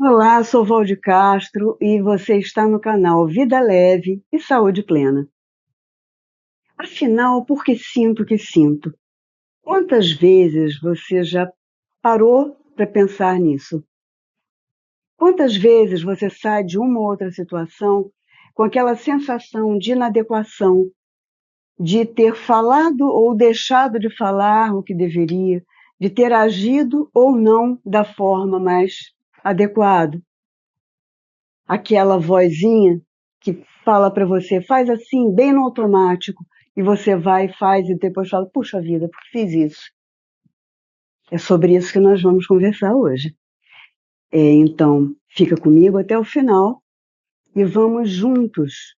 Olá, sou Valde Castro e você está no canal Vida Leve e Saúde Plena. Afinal, por que sinto o que sinto? Quantas vezes você já parou para pensar nisso? Quantas vezes você sai de uma ou outra situação com aquela sensação de inadequação, de ter falado ou deixado de falar o que deveria, de ter agido ou não da forma mais adequada? Aquela vozinha que fala para você, faz assim, bem no automático, e você vai, faz e depois fala, puxa vida, por que fiz isso? É sobre isso que nós vamos conversar hoje. Então, fica comigo até o final e vamos juntos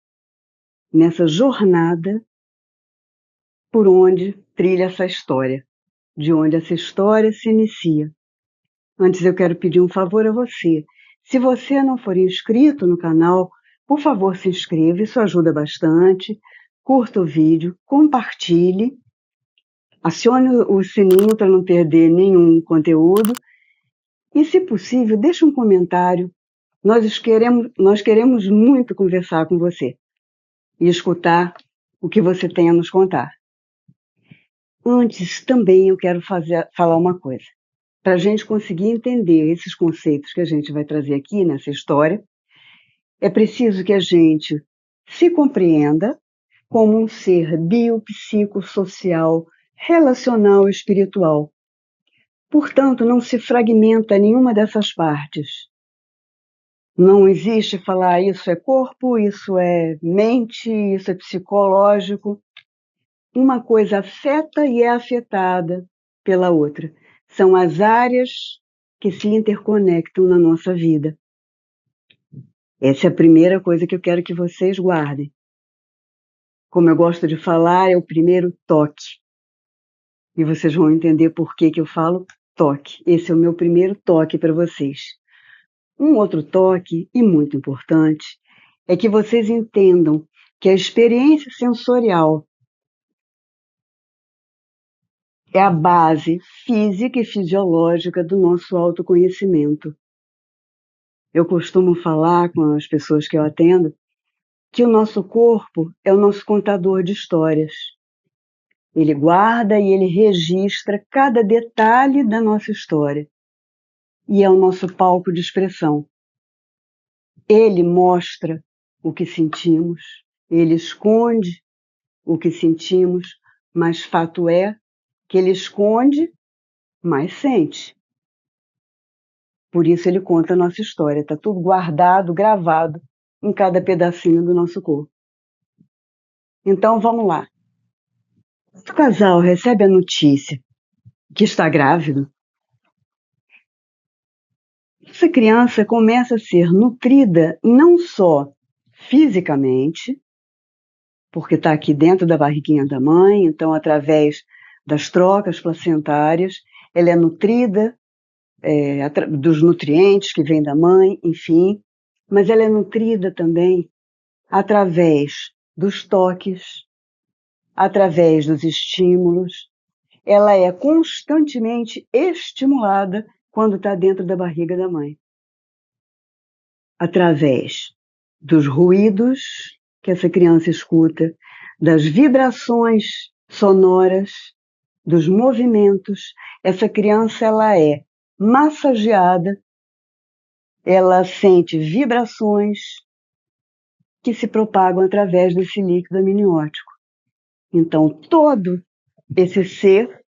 nessa jornada por onde trilha essa história, de onde essa história se inicia. Antes eu quero pedir um favor a você. Se você não for inscrito no canal, por favor, se inscreva, isso ajuda bastante. Curta o vídeo, compartilhe, acione o sininho para não perder nenhum conteúdo e, se possível, deixe um comentário. Nós queremos muito conversar com você e escutar o que você tem a nos contar. Antes, também eu quero falar uma coisa. Para a gente conseguir entender esses conceitos que a gente vai trazer aqui nessa história, é preciso que a gente se compreenda como um ser biopsicossocial, relacional e espiritual. Portanto, não se fragmenta nenhuma dessas partes. Não existe falar isso é corpo, isso é mente, isso é psicológico. Uma coisa afeta e é afetada pela outra. São as áreas que se interconectam na nossa vida. Essa é a primeira coisa que eu quero que vocês guardem. Como eu gosto de falar, é o primeiro toque. E vocês vão entender por que eu falo toque. Esse é o meu primeiro toque para vocês. Um outro toque, e muito importante, é que vocês entendam que a experiência sensorial é a base física e fisiológica do nosso autoconhecimento. Eu costumo falar com as pessoas que eu atendo que o nosso corpo é o nosso contador de histórias. Ele guarda e ele registra cada detalhe da nossa história. E é o nosso palco de expressão. Ele mostra o que sentimos, ele esconde o que sentimos, mas fato é que ele esconde, mas sente. Por isso ele conta a nossa história, está tudo guardado, gravado em cada pedacinho do nosso corpo. Então vamos lá. O casal recebe a notícia que está grávido. Essa criança começa a ser nutrida não só fisicamente, porque está aqui dentro da barriguinha da mãe, então através das trocas placentárias, ela é nutrida dos nutrientes que vêm da mãe, enfim, mas ela é nutrida também através dos toques, através dos estímulos. Ela é constantemente estimulada quando está dentro da barriga da mãe, através dos ruídos que essa criança escuta, das vibrações sonoras, dos movimentos. Essa criança ela é massageada, ela sente vibrações que se propagam através desse líquido amniótico. Então, todo esse ser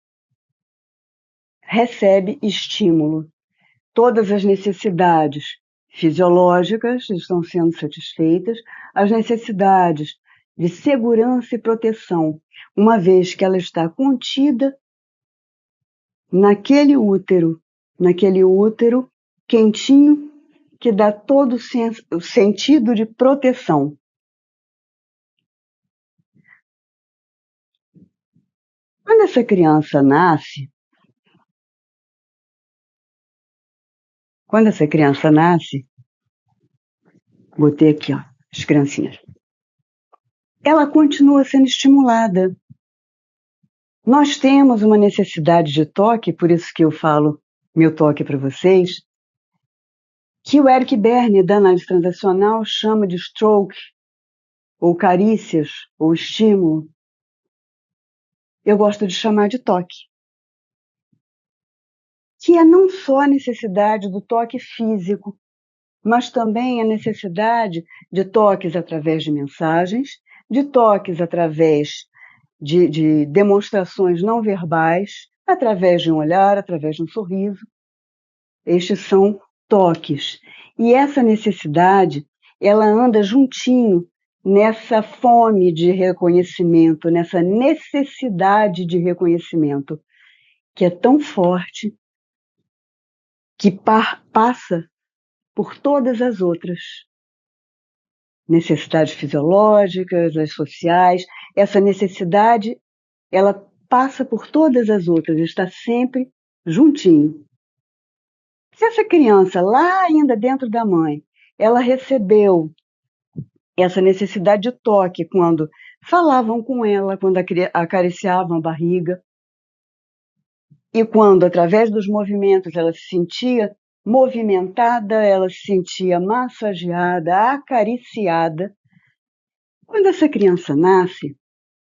recebe estímulo. Todas as necessidades fisiológicas estão sendo satisfeitas, as necessidades de segurança e proteção, uma vez que ela está contida naquele útero quentinho, que dá todo o sentido de proteção. Quando essa criança nasce, botei aqui, ó, as criancinhas, ela continua sendo estimulada. Nós temos uma necessidade de toque, por isso que eu falo meu toque para vocês, que o Eric Berne, da análise transacional, chama de stroke, ou carícias, ou estímulo. Eu gosto de chamar de toque, que é não só a necessidade do toque físico, mas também a necessidade de toques através de mensagens, de toques através de demonstrações não verbais, através de um olhar, através de um sorriso. Estes são toques. E essa necessidade, ela anda juntinho nessa fome de reconhecimento, nessa necessidade de reconhecimento, que é tão forte, que passa por todas as outras necessidades fisiológicas, as sociais. Essa necessidade, ela passa por todas as outras, está sempre juntinho. Se essa criança, lá ainda dentro da mãe, ela recebeu essa necessidade de toque quando falavam com ela, quando acariciavam a barriga, e quando, através dos movimentos, ela se sentia movimentada, ela se sentia massageada, acariciada. Quando essa criança nasce,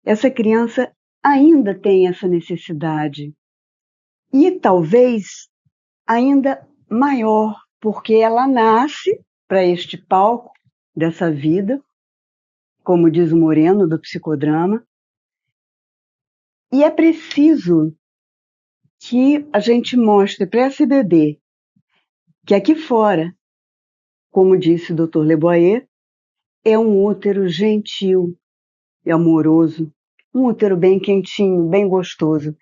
essa criança ainda tem essa necessidade. E talvez ainda maior, porque ela nasce para este palco dessa vida, como diz o Moreno, do psicodrama, e é preciso que a gente mostre para esse bebê que aqui fora, como disse o Dr. Le Boyer, é um útero gentil e amoroso, um útero bem quentinho, bem gostoso,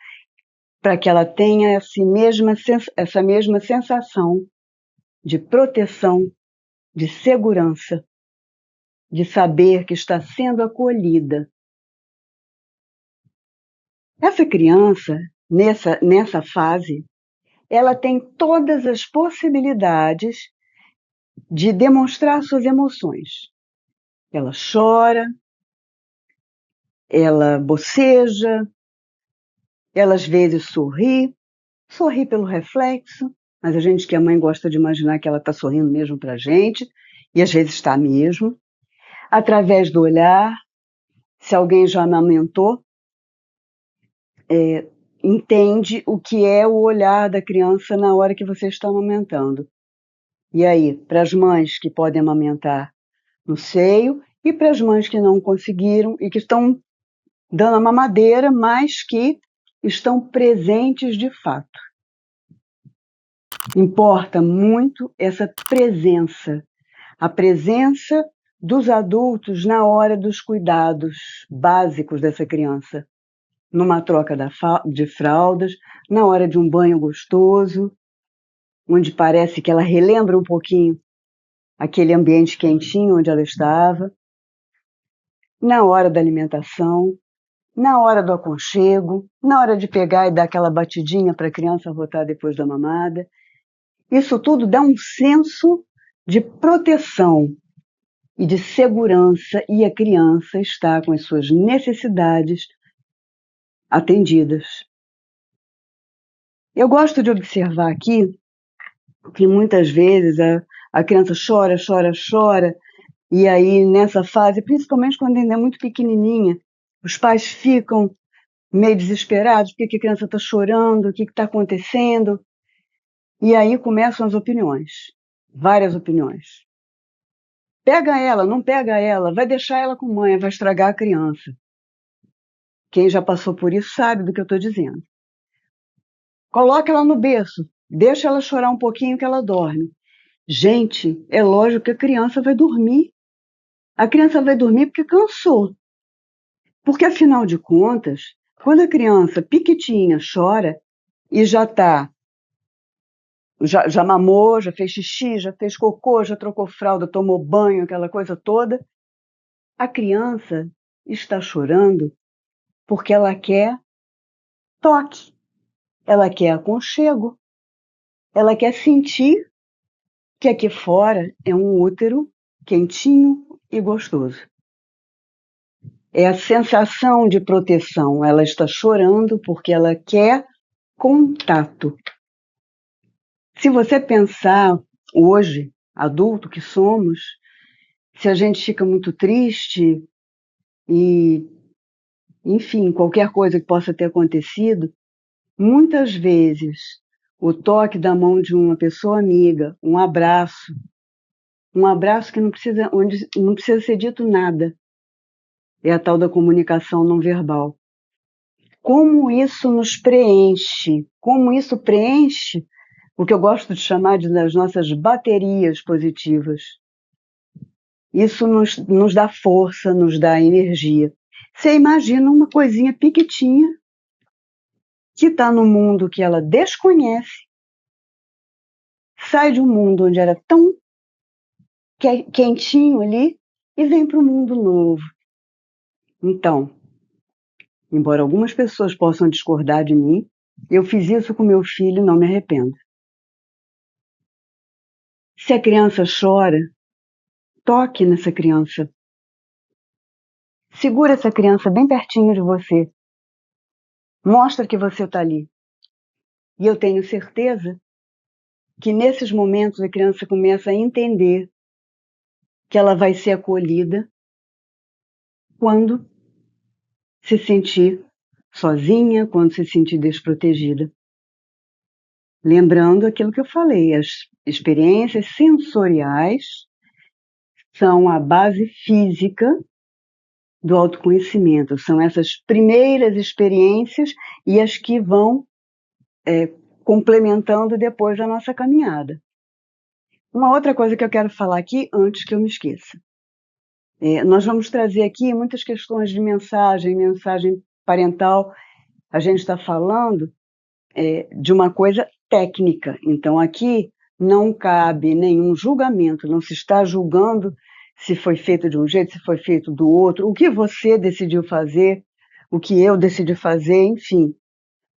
para que ela tenha essa mesma sensação de proteção, de segurança, de saber que está sendo acolhida. Essa criança, nessa fase, ela tem todas as possibilidades de demonstrar suas emoções. Ela chora, ela boceja, ela às vezes sorri pelo reflexo, mas a gente que é mãe gosta de imaginar que ela está sorrindo mesmo para a gente, e às vezes está mesmo. Através do olhar, se alguém já amamentou, entende o que é o olhar da criança na hora que você está amamentando. E aí, para as mães que podem amamentar no seio e para as mães que não conseguiram e que estão dando a mamadeira, mas que estão presentes de fato. Importa muito essa presença, a presença dos adultos na hora dos cuidados básicos dessa criança, numa troca de fraldas, na hora de um banho gostoso, onde parece que ela relembra um pouquinho aquele ambiente quentinho onde ela estava, na hora da alimentação, na hora do aconchego, na hora de pegar e dar aquela batidinha para a criança rotar depois da mamada. Isso tudo dá um senso de proteção e de segurança, e a criança está com as suas necessidades atendidas. Eu gosto de observar aqui que muitas vezes a criança chora, e aí nessa fase, principalmente quando ainda é muito pequenininha, os pais ficam meio desesperados, por que a criança está chorando, o que está acontecendo? E aí começam as opiniões, várias opiniões. Pega ela, não pega ela, vai deixar ela com mãe, vai estragar a criança. Quem já passou por isso sabe do que eu estou dizendo. Coloca ela no berço, deixa ela chorar um pouquinho que ela dorme. Gente, é lógico que a criança vai dormir. A criança vai dormir porque cansou. Porque, afinal de contas, quando a criança piquitinha chora e já mamou, já fez xixi, já fez cocô, já trocou fralda, tomou banho, aquela coisa toda, a criança está chorando porque ela quer toque, ela quer aconchego, ela quer sentir que aqui fora é um útero quentinho e gostoso. É a sensação de proteção. Ela está chorando porque ela quer contato. Se você pensar hoje, adulto que somos, se a gente fica muito triste e, enfim, qualquer coisa que possa ter acontecido, muitas vezes o toque da mão de uma pessoa amiga, um abraço que não precisa, onde não precisa ser dito nada, é a tal da comunicação não verbal. Como isso nos preenche, como isso preenche o que eu gosto de chamar das nossas baterias positivas. Isso nos dá força, nos dá energia. Você imagina uma coisinha pequitinha que está no mundo que ela desconhece, sai de um mundo onde era tão quentinho ali e vem para o mundo novo. Então, embora algumas pessoas possam discordar de mim, eu fiz isso com meu filho e não me arrependo. Se a criança chora, toque nessa criança. Segura essa criança bem pertinho de você. Mostra que você está ali. E eu tenho certeza que nesses momentos a criança começa a entender que ela vai ser acolhida quando se sentir sozinha, quando se sentir desprotegida. Lembrando aquilo que eu falei, as experiências sensoriais são a base física do autoconhecimento. São essas primeiras experiências e as que vão complementando depois a nossa caminhada. Uma outra coisa que eu quero falar aqui, antes que eu me esqueça. Nós vamos trazer aqui muitas questões de mensagem parental. A gente está falando de uma coisa técnica. Então, aqui não cabe nenhum julgamento, não se está julgando se foi feito de um jeito, se foi feito do outro, o que você decidiu fazer, o que eu decidi fazer, enfim.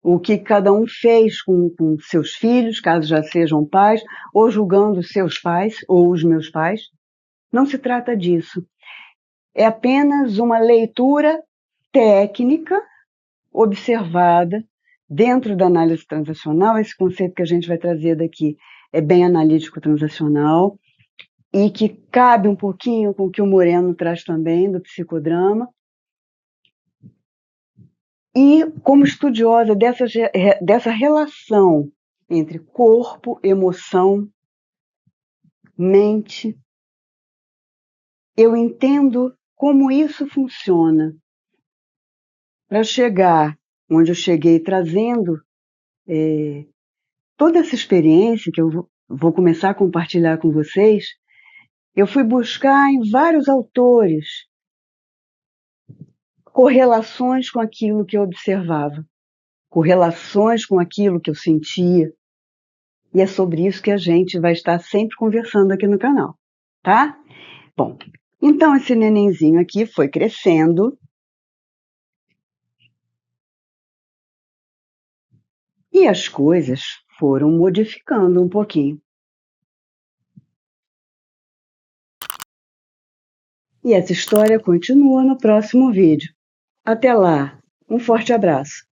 O que cada um fez com seus filhos, caso já sejam pais, ou julgando seus pais ou os meus pais. Não se trata disso. É apenas uma leitura técnica observada dentro da análise transacional. Esse conceito que a gente vai trazer daqui é bem analítico transacional e que cabe um pouquinho com o que o Moreno traz também do psicodrama. E como estudiosa dessa relação entre corpo, emoção, mente, eu entendo como isso funciona para chegar onde eu cheguei, trazendo toda essa experiência que eu vou começar a compartilhar com vocês. Eu fui buscar em vários autores correlações com aquilo que eu observava, correlações com aquilo que eu sentia. E é sobre isso que a gente vai estar sempre conversando aqui no canal, tá? Bom, então esse nenenzinho aqui foi crescendo e as coisas foram modificando um pouquinho. E essa história continua no próximo vídeo. Até lá, um forte abraço!